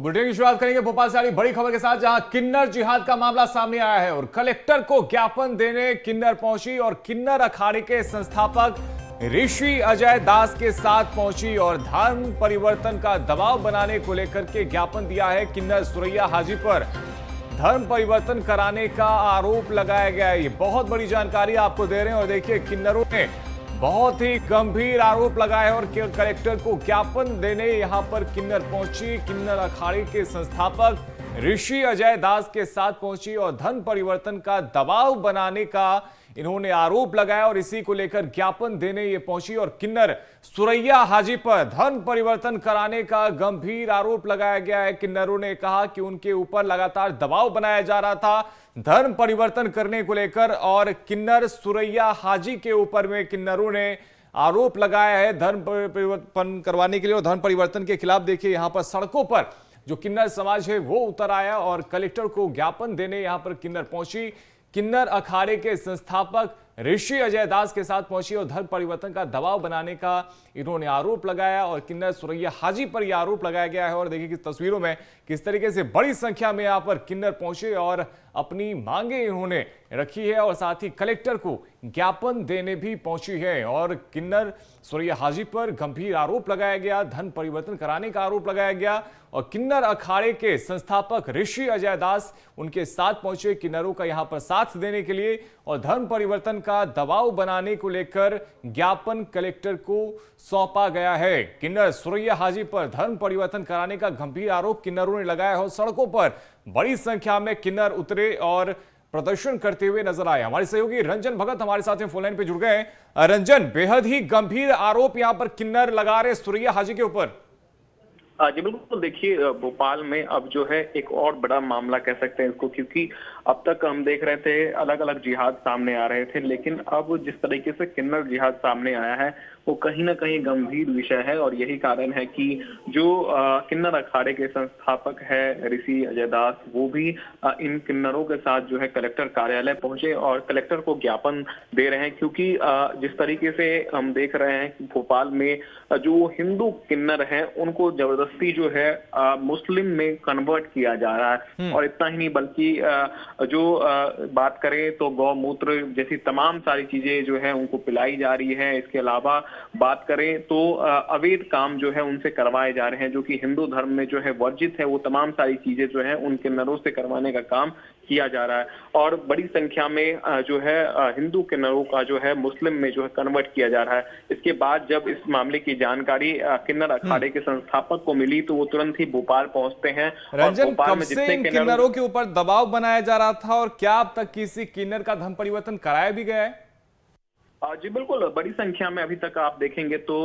Bulletin की शुरुआत करेंगे भोपाल से आ रही बड़ी खबर के साथ, जहां किन्नर जिहाद का मामला सामने आया है और कलेक्टर को ज्ञापन देने किन्नर पहुंची और किन्नर अखाड़े के संस्थापक ऋषि अजय दास के साथ पहुंची और धर्म परिवर्तन का दबाव बनाने को लेकर के ज्ञापन दिया है। किन्नर सुरैया हाजी पर धर्म परिवर्तन कराने का आरोप लगाया गया है। ये बहुत बड़ी जानकारी आपको दे रहे हैं और देखिए किन्नरों ने बहुत ही गंभीर आरोप लगाए और कलेक्टर को ज्ञापन देने यहां पर किन्नर पहुंची। किन्नर अखाड़े के संस्थापक ऋषि अजय दास के साथ पहुंची और धर्म परिवर्तन का दबाव बनाने का इन्होंने आरोप लगाया और इसी को लेकर ज्ञापन देने ये पहुंची और किन्नर सुरैया हाजी पर धर्म परिवर्तन कराने का गंभीर आरोप लगाया गया है। किन्नरों ने कहा कि उनके ऊपर लगातार दबाव बनाया जा रहा था धर्म परिवर्तन करने को लेकर और किन्नर सुरैया हाजी के ऊपर में किन्नरों ने आरोप लगाया है धर्म परिवर्तन करवाने के लिए और धर्म परिवर्तन के खिलाफ। देखिए यहां पर सड़कों पर जो किन्नर समाज है वो उतर आया और कलेक्टर को ज्ञापन देने यहां पर किन्नर पहुंची। किन्नर अखाड़े के संस्थापक ऋषि अजय दास के साथ पहुंची और धर्म परिवर्तन का दबाव बनाने का इन्होंने आरोप लगाया और किन्नर सुरैया हाजी पर यह आरोप लगाया गया है। और देखिए कि तस्वीरों में किस तरीके से बड़ी संख्या में यहां पर किन्नर पहुंचे और अपनी मांगे इन्होंने रखी है और साथ ही कलेक्टर को ज्ञापन देने भी पहुंची है। और किन्नर सुरैया हाजी पर गंभीर आरोप लगाया गया, धर्म परिवर्तन कराने का आरोप लगाया गया और किन्नर अखाड़े के संस्थापक ऋषि अजय दास उनके साथ पहुंचे किन्नरों का यहां पर साथ देने के लिए और धर्म परिवर्तन का दबाव बनाने को लेकर ज्ञापन कलेक्टर को सौंपा गया है। किन्नर सुरैया हाजी पर धर्म परिवर्तन कराने का गंभीर आरोप किन्नरों ने लगाया और सड़कों पर बड़ी संख्या में किन्नर उतरे और प्रदर्शन करते हुए नजर आए। हमारे सहयोगी रंजन भगत हमारे साथ फोन लाइन पे जुड़ गए हैं। रंजन, बेहद ही गंभीर आरोप यहां पर किन्नर लगा रहे सुरैया हाजी के ऊपर। जी बिल्कुल, देखिए भोपाल में अब जो है एक और बड़ा मामला कह सकते हैं इसको, क्योंकि अब तक हम देख रहे थे अलग अलग जिहाद सामने आ रहे थे, लेकिन अब जिस तरीके से किन्नर जिहाद सामने आया है वो कहीं ना कहीं गंभीर विषय है। और यही कारण है कि जो किन्नर अखाड़े के संस्थापक है ऋषि अजय दास, वो भी इन किन्नरों के साथ जो है कलेक्टर कार्यालय पहुंचे और कलेक्टर को ज्ञापन दे रहे हैं। क्योंकि जिस तरीके से हम देख रहे हैं कि भोपाल में जो हिंदू किन्नर हैं उनको जबरदस्ती जो है मुस्लिम में कन्वर्ट किया जा रहा है। और इतना ही नहीं बल्कि जो बात करें तो गौमूत्र जैसी तमाम सारी चीजें जो है उनको पिलाई जा रही है। इसके अलावा बात करें तो अवैध काम जो है उनसे करवाए जा रहे हैं, जो कि हिंदू धर्म में जो है वर्जित है। वो तमाम सारी चीजें जो है उन किन्नरों से करवाने का काम किया जा रहा है और बड़ी संख्या में जो है हिंदू किन्नरों का जो है मुस्लिम में जो है कन्वर्ट किया जा रहा है। इसके बाद जब इस मामले की जानकारी किन्नर अखाड़े के संस्थापक को मिली तो वो तुरंत ही भोपाल पहुंचते हैं। रंजन, कब से इन किन्नरों के ऊपर दबाव बनाया जा रहा था और क्या अब तक किसी किन्नर का धर्म परिवर्तन कराया भी गया है? जी बिल्कुल, बड़ी संख्या में अभी तक आप देखेंगे तो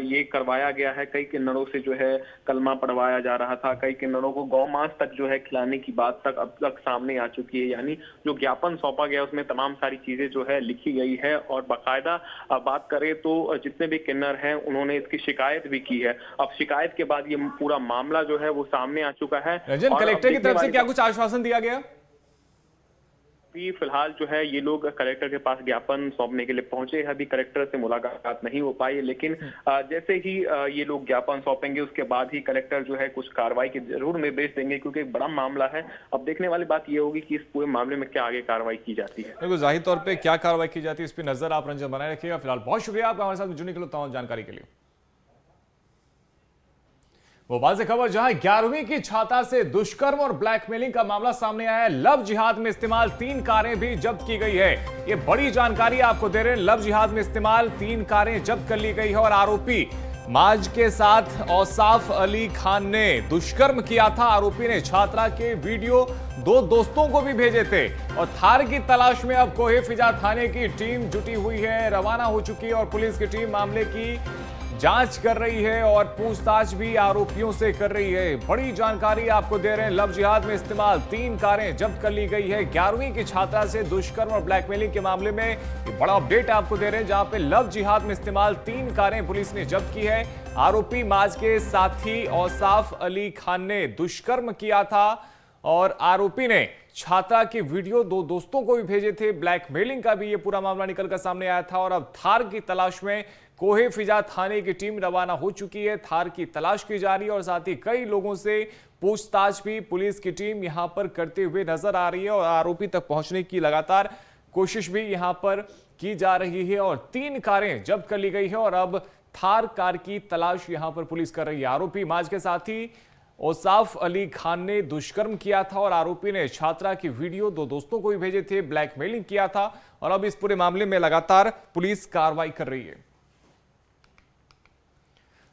ये करवाया गया है। कई किन्नरों से जो है कलमा पढ़वाया जा रहा था, कई किन्नरों को गौ मांस तक जो है खिलाने की बात तक अब तक सामने आ चुकी है। यानी जो ज्ञापन सौंपा गया उसमें तमाम सारी चीजें जो है लिखी गई है और बाकायदा बात करें तो जितने भी किन्नर हैं उन्होंने इसकी शिकायत भी की है। अब शिकायत के बाद ये पूरा मामला जो है वो सामने आ चुका है। कलेक्टर की तरफ से क्या कुछ आश्वासन दिया गया? फिलहाल जो है ये लोग कलेक्टर के पास ज्ञापन सौंपने के लिए पहुंचे हैं। अभी कलेक्टर से मुलाकात नहीं हो पाई, लेकिन जैसे ही ये लोग ज्ञापन सौंपेंगे उसके बाद ही कलेक्टर जो है कुछ कार्रवाई के जरूर निर्देश देंगे, क्योंकि एक बड़ा मामला है। अब देखने वाली बात ये होगी कि इस पूरे मामले में क्या आगे कार्रवाई की जाती है। बिल्कुल, जाहिर तौर पर क्या कार्रवाई की जाती है इस पर नजर आप रंजन बनाए रखिएगा। फिलहाल बहुत शुक्रिया आपका हमारे साथ जुड़ने के लिए, तमाम जानकारी के लिए। भोपाल से खबर, जहां 11वीं की छात्रा से दुष्कर्म और ब्लैकमेलिंग का मामला सामने आया है। लव जिहाद में इस्तेमाल 3 कारें भी जब्त की गई है। ये बड़ी जानकारी आपको दे रहे हैं। लव जिहाद में इस्तेमाल 3 कारें जब्त कर ली गई है और आरोपी माज के साथ औसाफ अली खान ने दुष्कर्म किया था। आरोपी ने छात्रा के वीडियो 2 दोस्तों को भी भेजे थे और थार की तलाश में अब कोहे फिजा थाने की टीम जुटी हुई है, रवाना हो चुकी है और पुलिस की टीम मामले की जांच कर रही है और पूछताछ भी आरोपियों से कर रही है। बड़ी जानकारी आपको दे रहे हैं। लव जिहाद में इस्तेमाल 3 कारें जब्त कर ली गई है। 11वीं की छात्रा से दुष्कर्म और ब्लैकमेलिंग के मामले में ये बड़ा अपडेट आपको दे रहे हैं, जहां पे लव जिहाद में इस्तेमाल 3 कारें पुलिस ने जब्त की है। आरोपी माज के साथी औसाफ अली खान ने दुष्कर्म किया था और आरोपी ने छात्रा के वीडियो 2 दोस्तों को भी भेजे थे। ब्लैकमेलिंग का भी ये पूरा मामला निकलकर सामने आया था और अब थार की तलाश में कोहे फिजा थाने की टीम रवाना हो चुकी है। थार की तलाश की जा रही है और साथ ही कई लोगों से पूछताछ भी पुलिस की टीम यहां पर करते हुए नजर आ रही है और आरोपी तक पहुंचने की लगातार कोशिश भी यहां पर की जा रही है और 3 कारें जब्त कर ली गई है और अब थार कार की तलाश यहां पर पुलिस कर रही है। आरोपी माज के साथी औसाफ अली खान ने दुष्कर्म किया था और आरोपी ने छात्रा की वीडियो 2 दोस्तों को भी भेजे थे, ब्लैकमेलिंग किया था और अब इस पूरे मामले में लगातार पुलिस कार्रवाई कर रही है।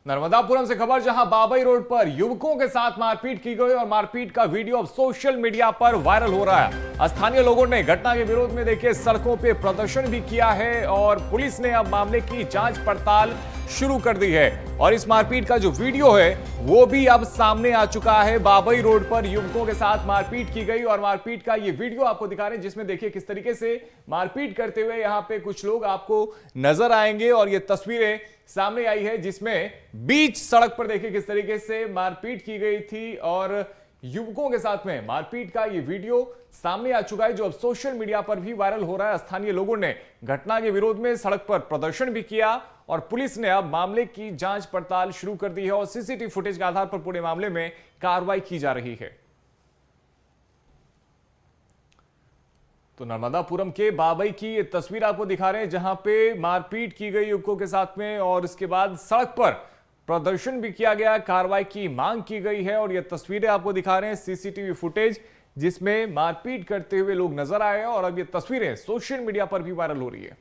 नर्मदापुरम से खबर, जहां बाबई रोड पर युवकों के साथ मारपीट की गई और मारपीट का वीडियो अब सोशल मीडिया पर वायरल हो रहा है। स्थानीय लोगों ने घटना के विरोध में देखिए सड़कों पे प्रदर्शन भी किया है और पुलिस ने अब मामले की जांच पड़ताल शुरू कर दी है और इस मारपीट का जो वीडियो है वो भी अब सामने आ चुका है। बाबई रोड पर युवकों के साथ मारपीट की गई और मारपीट का ये वीडियो आपको दिखा रहे हैं जिसमें देखिए किस तरीके से मारपीट करते हुए यहां पे कुछ लोग आपको नजर आएंगे और ये तस्वीरें सामने आई है जिसमें बीच सड़क पर देखिए किस तरीके से मारपीट की गई थी और युवकों के साथ में मारपीट का ये वीडियो सामने आ चुका है जो अब सोशल मीडिया पर भी वायरल हो रहा है। स्थानीय लोगों ने घटना के विरोध में सड़क पर प्रदर्शन भी किया और पुलिस ने अब मामले की जांच पड़ताल शुरू कर दी है और सीसीटीवी फुटेज के आधार पर पूरे मामले में कार्रवाई की जा रही है। तो नर्मदापुरम के बाबई की ये तस्वीर आपको दिखा रहे हैं जहां पे मारपीट की गई युवकों के साथ में और इसके बाद सड़क पर प्रदर्शन भी किया गया, कार्रवाई की मांग की गई है और ये तस्वीरें आपको दिखा रहे हैं सीसीटीवी फुटेज जिसमें मारपीट करते हुए लोग नजर आए हैं और अब ये तस्वीरें सोशल मीडिया पर भी वायरल हो रही है।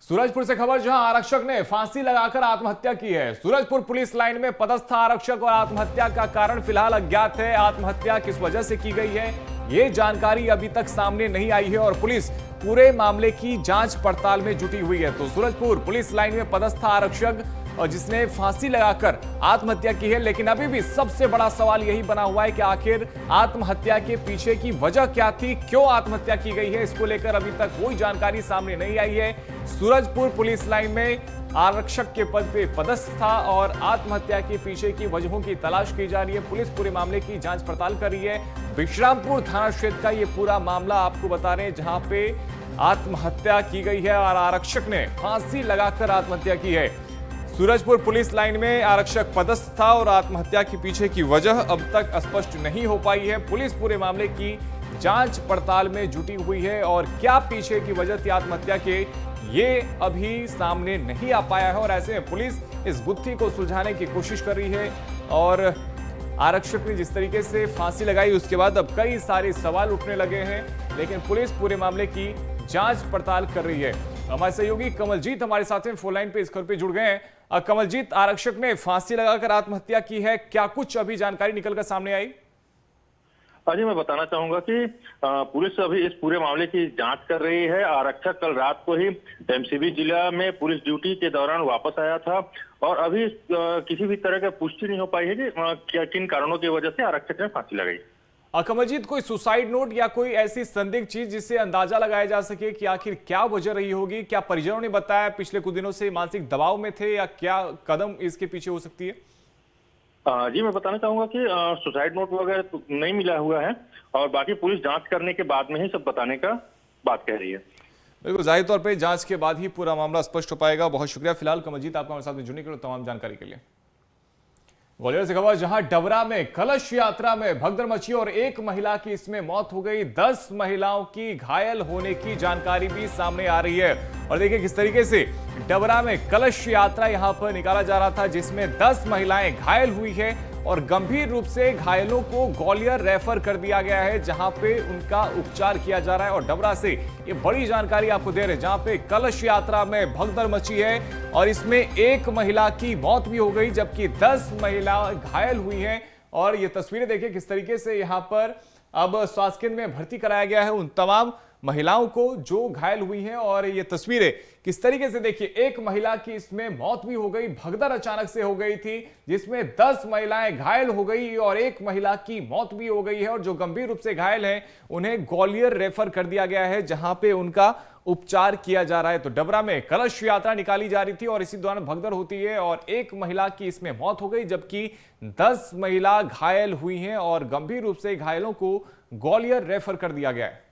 सूरजपुर से खबर, जहां आरक्षक ने फांसी लगाकर आत्महत्या की है। सूरजपुर पुलिस लाइन में पदस्थ आरक्षक और आत्महत्या का कारण फिलहाल अज्ञात है। आत्महत्या किस वजह से की गई है ये जानकारी अभी तक सामने नहीं आई है और पुलिस पूरे मामले की जांच पड़ताल में जुटी हुई है। तो सूरजपुर पुलिस लाइन में पदस्थ आरक्षक और जिसने फांसी लगाकर आत्महत्या की है, लेकिन अभी भी सबसे बड़ा सवाल यही बना हुआ है कि आखिर आत्महत्या के पीछे की वजह क्या थी, क्यों आत्महत्या की गई है। इसको लेकर अभी तक कोई जानकारी सामने नहीं आई है। सूरजपुर पुलिस लाइन में आरक्षक के पद पे पदस्थ था और आत्महत्या के पीछे की वजहों की तलाश की जा रही है। पुलिस पूरे मामले की जांच पड़ताल कर रही है। विश्रामपुर थाना क्षेत्र का ये पूरा मामला आपको बता रहे हैं जहां पे आत्महत्या की गई है और आरक्षक ने फांसी लगाकर आत्महत्या की है। सूरजपुर पुलिस लाइन में आरक्षक पदस्थ था और आत्महत्या के पीछे की वजह अब तक स्पष्ट नहीं हो पाई है। पुलिस पूरे मामले की जांच पड़ताल में जुटी हुई है और क्या पीछे की वजह थी आत्महत्या के ये अभी सामने नहीं आ पाया है और ऐसे में पुलिस इस गुत्थी को सुलझाने की कोशिश कर रही है और आरक्षक ने जिस तरीके से फांसी लगाई उसके बाद अब कई सारे सवाल उठने लगे हैं, लेकिन पुलिस पूरे मामले की जांच पड़ताल कर रही है। हमारे सहयोगी कमलजीत हमारे साथ में फोन लाइन पे इस खबर पे जुड़ गए हैं। कमलजीत, आरक्षक ने फांसी लगाकर आत्महत्या की है, क्या कुछ अभी जानकारी निकलकर सामने आई? जी, मैं बताना चाहूंगा कि पुलिस अभी इस पूरे मामले की जांच कर रही है। आरक्षक कल रात को ही एमसीबी जिला में पुलिस ड्यूटी के दौरान वापस आया था और अभी किसी भी तरह की पुष्टि नहीं हो पाई है कि किन कारणों की वजह से आरक्षक ने फांसी लगाई। कमलजीत, कोई सुसाइड नोट या कोई ऐसी संदिग्ध चीज जिससे अंदाजा लगाया जा सके कि आखिर क्या वजह रही होगी? क्या परिजनों ने बताया पिछले कुछ दिनों से मानसिक दबाव में थे या क्या कदम इसके पीछे हो सकती है? जी, मैं बताना चाहूंगा कि सुसाइड नोट वगैरह तो नहीं मिला हुआ है और बाकी पुलिस जांच करने के बाद में ही सब बताने का बात कह रही है। बिल्कुल, जाहिर तौर पे जांच के बाद ही पूरा मामला स्पष्ट हो पाएगा। बहुत शुक्रिया फिलहाल कमलजीत आपका हमारे साथ में जुड़ने के लिए, तमाम जानकारी के लिए। ग्वालियर से खबर, जहां डबरा में कलश यात्रा में भगदड़ मची और एक महिला की इसमें मौत हो गई। 10 महिलाओं की घायल होने की जानकारी भी सामने आ रही है और देखिए किस तरीके से डबरा में कलश यात्रा यहां पर निकाला जा रहा था जिसमें 10 महिलाएं घायल हुई है और गंभीर रूप से घायलों को ग्वालियर रेफर कर दिया गया है जहां पे उनका उपचार किया जा रहा है। और डबरा से ये बड़ी जानकारी आपको दे रहे हैं जहां पे कलश यात्रा में भगदड़ मची है और इसमें एक महिला की मौत भी हो गई जबकि 10 महिला घायल हुई हैं। और ये तस्वीरें देखिए किस तरीके से यहां पर अब स्वास्थ्य केंद्र में भर्ती कराया गया है उन तमाम महिलाओं को जो घायल हुई हैं और ये तस्वीरें किस तरीके से देखिए एक महिला की इसमें मौत भी हो गई, भगदड़ अचानक से हो गई थी जिसमें 10 महिलाएं घायल हो गई और एक महिला की मौत भी हो गई है और जो गंभीर रूप से घायल हैं उन्हें ग्वालियर रेफर कर दिया गया है जहां पे उनका उपचार किया जा रहा है। तो डबरा में कलश यात्रा निकाली जा रही थी और इसी दौरान भगदड़ होती है और एक महिला की इसमें मौत हो गई जबकि 10 महिला घायल हुई हैं और गंभीर रूप से घायलों को ग्वालियर रेफर कर दिया गया है।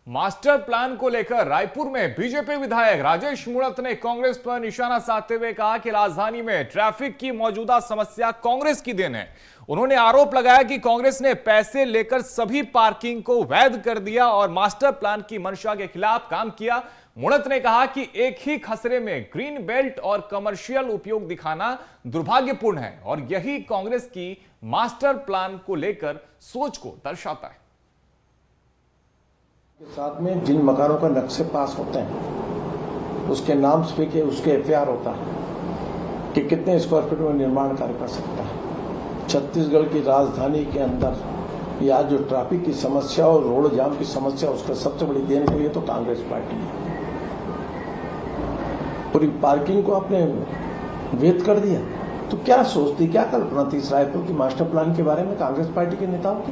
मास्टर प्लान को लेकर रायपुर में बीजेपी विधायक राजेश मूणत ने कांग्रेस पर निशाना साधते हुए कहा कि राजधानी में ट्रैफिक की मौजूदा समस्या कांग्रेस की देन है। उन्होंने आरोप लगाया कि कांग्रेस ने पैसे लेकर सभी पार्किंग को वैध कर दिया और मास्टर प्लान की मंशा के खिलाफ काम किया। मूणत ने कहा कि एक ही खसरे में ग्रीन बेल्ट और कमर्शियल उपयोग दिखाना दुर्भाग्यपूर्ण है और यही कांग्रेस की मास्टर प्लान को लेकर सोच को दर्शाता है। के साथ में जिन मकानों का नक्शे पास होते हैं उसके नाम पे उसके एफआईआर होता है कि कितने स्क्वायर फीट में निर्माण कार्य कर सकता है। छत्तीसगढ़ की राजधानी के अंदर या जो ट्रैफिक की समस्या और रोड जाम की समस्या उसका सबसे बड़ी देन हुई है तो कांग्रेस पार्टी है। पूरी पार्किंग को आपने वैध कर दिया तो क्या सोचती, क्या कल्पना थी इस रायपुर की मास्टर प्लान के बारे में कांग्रेस पार्टी के नेताओं की?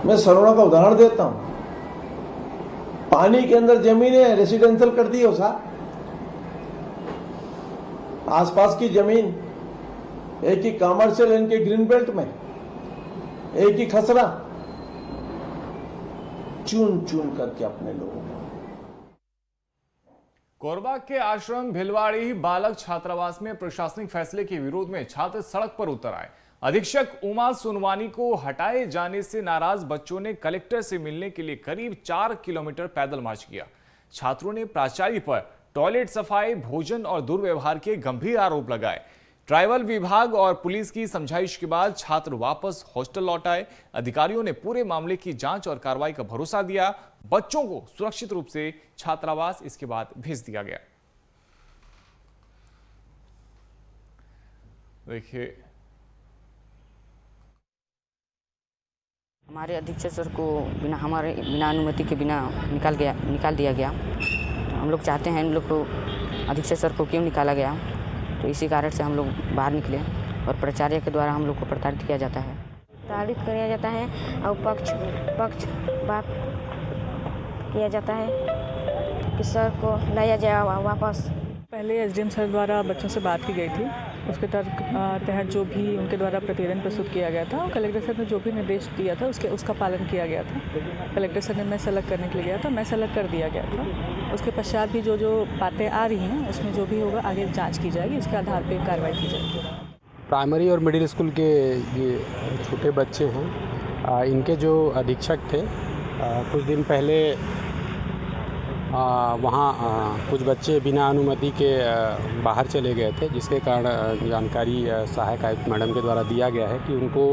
मैं सरोना का उदाहरण देता हूं। पानी के अंदर जमीनें रेसिडेंशियल कर दी हो साहब, आसपास की जमीन एक ही कमर्शियल इनके ग्रीन बेल्ट में, एक ही खसरा चुन चुन करके अपने लोगों को। कोरबा के आश्रम भिलवाड़ी बालक छात्रावास में प्रशासनिक फैसले के विरोध में छात्र सड़क पर उतर आए। अधीक्षक उमा सुनवानी को हटाए जाने से नाराज बच्चों ने कलेक्टर से मिलने के लिए करीब 4 किलोमीटर पैदल मार्च किया। छात्रों ने प्राचार्य पर टॉयलेट सफाई, भोजन और दुर्व्यवहार के गंभीर आरोप लगाए। ट्राइबल विभाग और पुलिस की समझाइश के बाद छात्र वापस हॉस्टल लौट आए। अधिकारियों ने पूरे मामले की जांच और कार्रवाई का भरोसा दिया। बच्चों को सुरक्षित रूप से छात्रावास इसके बाद भेज दिया गया। देखिए, हमारे अधीक्षक सर को बिना अनुमति के बिना निकाल दिया गया। हम लोग चाहते हैं इन लोग को, अधीक्षक सर को क्यों निकाला गया, तो इसी कारण से हम लोग बाहर निकले और प्राचार्य के द्वारा हम लोग को प्रताड़ित किया जाता है। प्रताड़ित किया जाता है और पक्ष बात किया जाता है कि सर को लाया जाए वापस। पहले एसडीएम सर द्वारा बच्चों से बात की गई थी, उसके तहत जो भी उनके द्वारा प्रतिवेदन प्रस्तुत किया गया था और कलेक्टर सर ने जो भी निर्देश दिया था उसका पालन किया गया था। कलेक्टर सर ने मैस अलग करने के लिए गया था, मैस अलग कर दिया गया था। उसके पश्चात भी जो बातें आ रही हैं उसमें जो भी होगा आगे जांच की जाएगी, इसके आधार पर कार्रवाई की जाएगी। प्राइमरी और मिडिल स्कूल के ये छोटे बच्चे हैं, इनके जो अधीक्षक थे कुछ दिन पहले वहाँ कुछ बच्चे बिना अनुमति के बाहर चले गए थे, जिसके कारण जानकारी सहायक आयुक्त मैडम के द्वारा दिया गया है कि उनको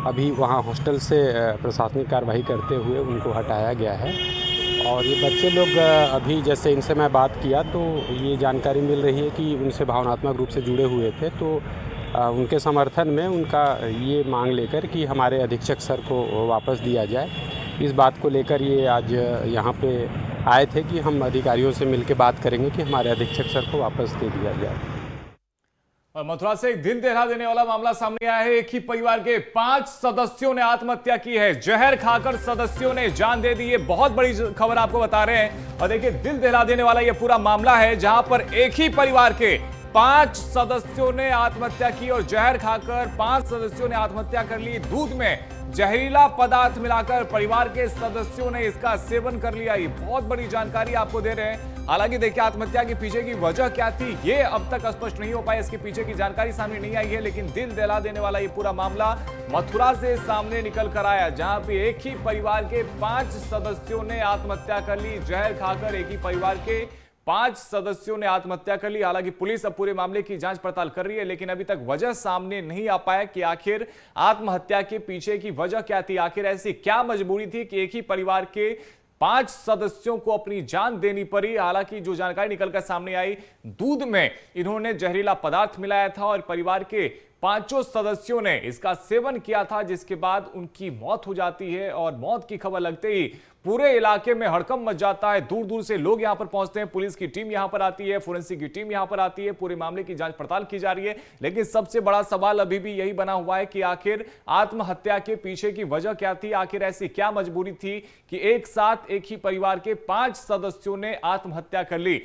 अभी वहाँ हॉस्टल से प्रशासनिक कार्रवाई करते हुए उनको हटाया गया है। और ये बच्चे लोग अभी जैसे इनसे मैं बात किया तो ये जानकारी मिल रही है कि उनसे भावनात्मक रूप से जुड़े हुए थे, तो उनके समर्थन में उनका ये मांग लेकर कि हमारे अधीक्षक सर को वापस दिया जाए, इस बात को लेकर ये आज यहाँ पे आए थे कि हम अधिकारियों से मिलकर बात करेंगे कि हमारे अधीक्षक सर को वापस दे दिया जाए। और मथुरा से एक दिल दहला देने वाला मामला सामने आया है। एक ही परिवार के 5 सदस्यों ने आत्महत्या की है। जहर खाकर सदस्यों ने जान दे दी। ये बहुत बड़ी खबर आपको बता रहे हैं। और देखिए, दिल दहला देने वाला ये पूरा मामला है जहां पर एक ही परिवार के 5 सदस्यों ने आत्महत्या की और जहर खाकर 5 सदस्यों ने आत्महत्या कर ली। दूध में जहरीला पदार्थ मिलाकर परिवार के सदस्यों ने इसका सेवन कर लिया। ये बहुत बड़ी जानकारी आपको दे रहे हैं। हालांकि देखिए, आत्महत्या के पीछे की वजह क्या थी ये अब तक स्पष्ट नहीं हो पाया, इसके पीछे की जानकारी सामने नहीं आई है। लेकिन दिल दहला देने वाला ये पूरा मामला मथुरा से सामने निकल कर आया, जहां पे एक ही परिवार के 5 सदस्यों ने आत्महत्या कर ली। जहर खाकर एक ही परिवार के 5 सदस्यों ने आत्महत्या कर ली। हालांकि पुलिस अब पूरे मामले की जांच पड़ताल कर रही है, लेकिन अभी तक वजह सामने नहीं आ पाया कि आखिर आत्महत्या के पीछे की वजह क्या थी। आखिर ऐसी क्या मजबूरी थी कि एक ही परिवार के 5 सदस्यों को अपनी जान देनी पड़ी। हालांकि जो जानकारी निकलकर सामने आई, दूध में इन्होंने जहरीला पदार्थ मिलाया था और परिवार के 5 सदस्यों ने इसका सेवन किया था, जिसके बाद उनकी मौत हो जाती है। और मौत की खबर लगते ही पूरे इलाके में हड़कंप मच जाता है। दूर दूर से लोग यहां पर पहुंचते हैं, पुलिस की टीम यहां पर आती है, फोरेंसिक की टीम यहां पर आती है, पूरे मामले की जांच पड़ताल की जा रही है। लेकिन सबसे बड़ा सवाल अभी भी यही बना हुआ है कि आखिर आत्महत्या के पीछे की वजह क्या थी। आखिर ऐसी क्या मजबूरी थी कि एक साथ एक ही परिवार के 5 सदस्यों ने आत्महत्या कर ली।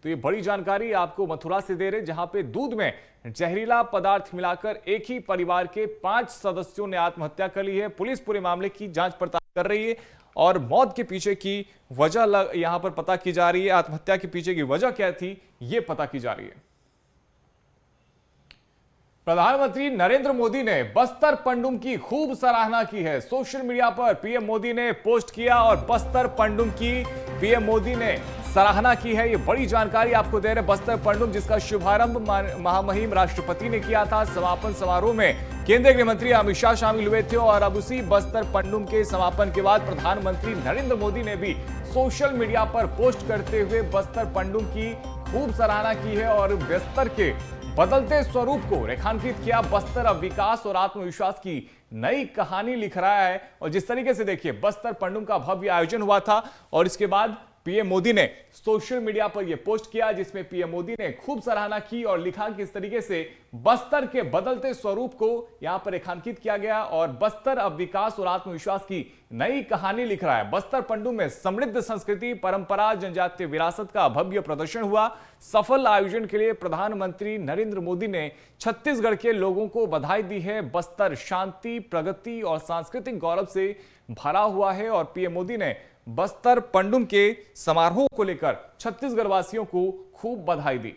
तो ये बड़ी जानकारी आपको मथुरा से दे रहे, जहां पे दूध में जहरीला पदार्थ मिलाकर एक ही परिवार के 5 सदस्यों ने आत्महत्या कर ली है। पुलिस पूरे मामले की जांच पड़ताल कर रही है और मौत के पीछे की वजह यहां पर पता की जा रही है। आत्महत्या के पीछे की वजह क्या थी, ये पता की जा रही है। प्रधानमंत्री नरेंद्र मोदी ने बस्तर पनडुम की खूब सराहना की है। सोशल मीडिया पर पीएम मोदी ने पोस्ट किया और बस्तर पनडुम की पीएम मोदी ने सराहना की है। ये बड़ी जानकारी आपको दे रहे। बस्तर पनडुम जिसका शुभारंभ महामहिम राष्ट्रपति ने किया था। समापन समारोह में केंद्रीय गृह मंत्री अमित शाह शामिल हुए थे और अब उसी बस्तर पनडुम के समापन के बाद प्रधानमंत्री नरेंद्र मोदी ने भी सोशल मीडिया पर पोस्ट करते हुए बस्तर पनडुम की खूब सराहना की है और बस्तर के बदलते स्वरूप को रेखांकित किया। बस्तर अब विकास और आत्मविश्वास की नई कहानी लिख रहा है। और जिस तरीके से देखिए बस्तर पनडुम का भव्य आयोजन हुआ था और इसके बाद पीएम मोदी ने सोशल मीडिया पर यह पोस्ट किया जिसमें पीएम मोदी ने खूब सराहना की और लिखा कि इस तरीके से बस्तर के बदलते स्वरूप को यहां पर रेखांकित किया गया और बस्तर अब विकास और आत्मविश्वास की नई कहानी लिख रहा है। बस्तर पनडुम में समृद्ध संस्कृति, परंपरा, जनजातीय विरासत का भव्य प्रदर्शन हुआ। सफल आयोजन के लिए प्रधानमंत्री नरेंद्र मोदी ने छत्तीसगढ़ के लोगों को बधाई दी है। बस्तर शांति, प्रगति और सांस्कृतिक गौरव से भरा हुआ है और पीएम मोदी ने बस्तर पनडुम के समारोह को लेकर छत्तीसगढ़ वासियों को खूब बधाई दी।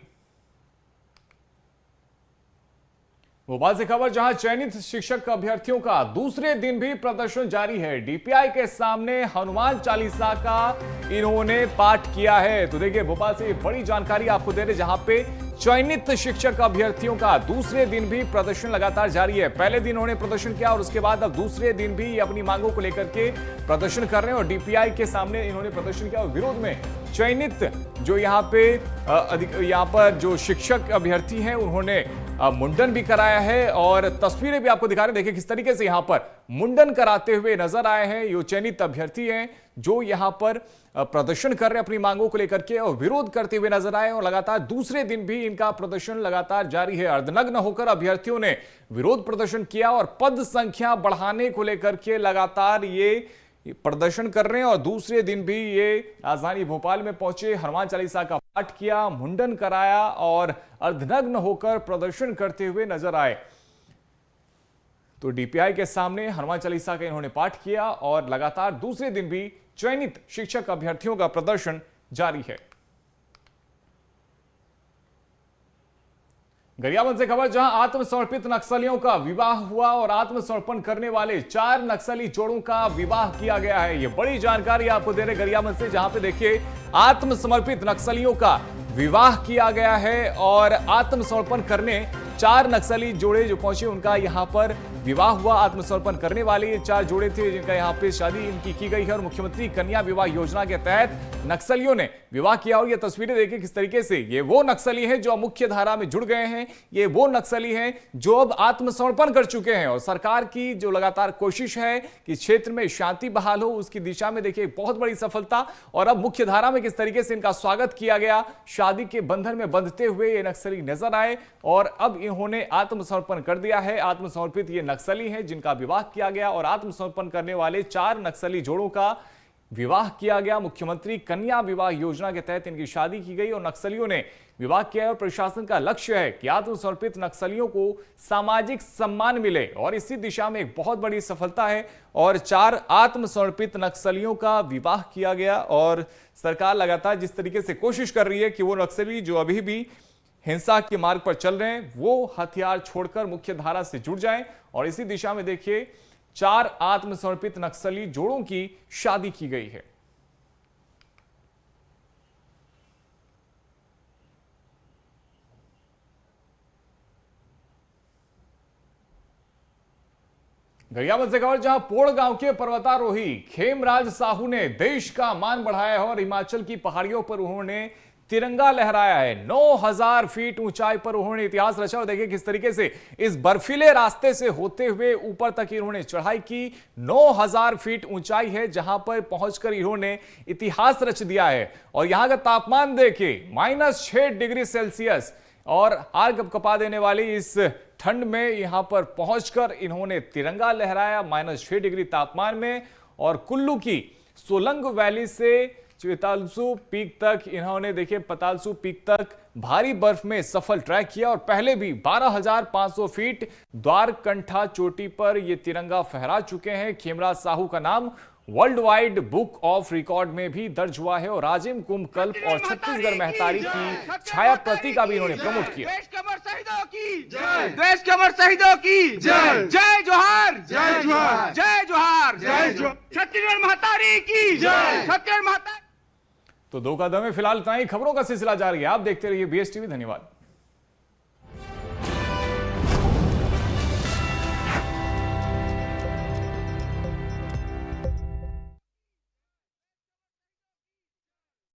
भोपाल से खबर, जहां चयनित शिक्षक अभ्यर्थियों का दूसरे दिन भी प्रदर्शन जारी है। डीपीआई के सामने हनुमान चालीसा का इन्होंने पाठ किया है। तो देखिए भोपाल से बड़ी जानकारी आपको दे रहे, जहां पे चयनित शिक्षक अभ्यर्थियों का दूसरे दिन भी प्रदर्शन लगातार जारी है। पहले दिन उन्होंने प्रदर्शन किया और उसके बाद अब दूसरे दिन भी अपनी मांगों को लेकर के प्रदर्शन कर रहे हैं और डीपीआई के सामने इन्होंने प्रदर्शन किया और विरोध में चयनित जो यहाँ पर जो शिक्षक अभ्यर्थी हैं उन्होंने मुंडन भी कराया है और तस्वीरें भी आपको दिखा रहे हैं। देखिए किस तरीके से यहाँ पर मुंडन कराते हुए नजर आए हैं। ये चयनित अभ्यर्थी हैं जो यहाँ पर प्रदर्शन कर रहे हैं अपनी मांगों को लेकर के और विरोध करते हुए नजर आए और लगातार दूसरे दिन भी इनका प्रदर्शन लगातार जारी है। अर्धनग्न होकर अभ्यर्थियों ने विरोध प्रदर्शन किया और पद संख्या बढ़ाने को लेकर के लगातार ये प्रदर्शन कर रहे हैं और दूसरे दिन भी ये राजधानी भोपाल में पहुंचे, हनुमान चालीसा का पाठ किया, मुंडन कराया और अर्धनग्न होकर प्रदर्शन करते हुए नजर आए। तो डीपीआई के सामने हनुमान चालीसा का इन्होंने पाठ किया और लगातार दूसरे दिन भी चयनित शिक्षक अभ्यर्थियों का प्रदर्शन जारी है। गरियाबंद से खबर, जहां आत्मसमर्पित नक्सलियों का विवाह हुआ और आत्मसमर्पण करने वाले 4 नक्सली जोड़ों का विवाह किया गया है। यह बड़ी जानकारी आपको दे रहे गरियाबंद से, जहां पे देखिए आत्मसमर्पित नक्सलियों का विवाह किया गया है और आत्मसमर्पण करने 4 नक्सली जोड़े जो पहुंचे उनका यहां पर विवाह हुआ। आत्मसमर्पण करने वाले ये 4 जोड़े थे जिनका यहां पे शादी इनकी की गई है और मुख्यमंत्री कन्या विवाह योजना के तहत नक्सलियों ने विवाह किया। और ये तस्वीरें देखिए किस तरीके से ये वो नक्सली हैं जो मुख्य धारा में जुड़ गए हैं, ये वो नक्सली हैं जो अब आत्मसमर्पण कर चुके हैं और सरकार की जो लगातार कोशिश है कि क्षेत्र में शांति बहाल हो उसकी दिशा में देखिए बहुत बड़ी सफलता। और अब मुख्य धारा में किस तरीके से इनका स्वागत किया गया, शादी के बंधन में बंधते हुए ये नक्सली नजर आए और अब इन्होंने आत्मसमर्पण कर दिया है। आत्मसमर्पित ये नक्सली हैं जिनका विवाह किया गया और आत्मसमर्पण करने वाले 4 नक्सली जोड़ों का विवाह किया गया। मुख्यमंत्री कन्या विवाह योजना के तहत इनकी शादी की गई और नक्सलियों ने विवाह किया और प्रशासन का लक्ष्य है कि आत्मसमर्पित नक्सलियों को सामाजिक सम्मान मिले और इसी दिशा में एक बहुत बड़ी सफलता है और 4 आत्मसमर्पित नक्सलियों का विवाह किया गया। और सरकार लगातार जिस तरीके से कोशिश कर रही है कि वो नक्सली जो अभी भी हिंसा के मार्ग पर चल रहे हैं वो हथियार छोड़कर मुख्य धारा से जुड़ जाएं और इसी दिशा में देखिए 4 आत्मसमर्पित नक्सली जोड़ों की शादी की गई है। गरियाबंद से खबर, जहां पोड़ गांव के पर्वतारोही खेमराज साहू ने देश का मान बढ़ाया है और हिमाचल की पहाड़ियों पर उन्होंने तिरंगा लहराया है। 9000 फीट ऊंचाई पर उन्होंने इतिहास रचा और देखिए किस तरीके से इस बर्फीले रास्ते से होते हुए ऊपर तक इन्होंने चढ़ाई की। 9000 फीट ऊंचाई है जहां पर पहुंचकर इन्होंने इतिहास रच दिया है और यहां का तापमान देखिए -6 डिग्री सेल्सियस और आग कपा देने वाली इस ठंड में यहां पर पहुंचकर इन्होंने तिरंगा लहराया -6 डिग्री तापमान में। और कुल्लू की सोलंग वैली से पतालसू पीक तक इन्होंने देखिए पतालसू पीक तक भारी बर्फ में सफल ट्रैक किया और पहले भी 12,500 फीट द्वारकंठा चोटी पर ये तिरंगा फहरा चुके हैं। खेमराज साहू का नाम world wide book of record में भी दर्ज हुआ है और राजिम कुंभकल्प और छत्तीसगढ़ महतारी की छाया प्रति का भी इन्होंने प्रमोट किया। देश के अमर शहीदों की जय, देश के अमर शहीदों की जय, जय जोहार, जय जोहार, जय जोहार, जय जोहार, छत्तीसगढ़ महतारी की जय, छत्तीसगढ़ महतारी। तो 2 कदम में फिलहाल इतना ही। खबरों का सिलसिला जारी है, आप देखते रहिए BSTV। धन्यवाद।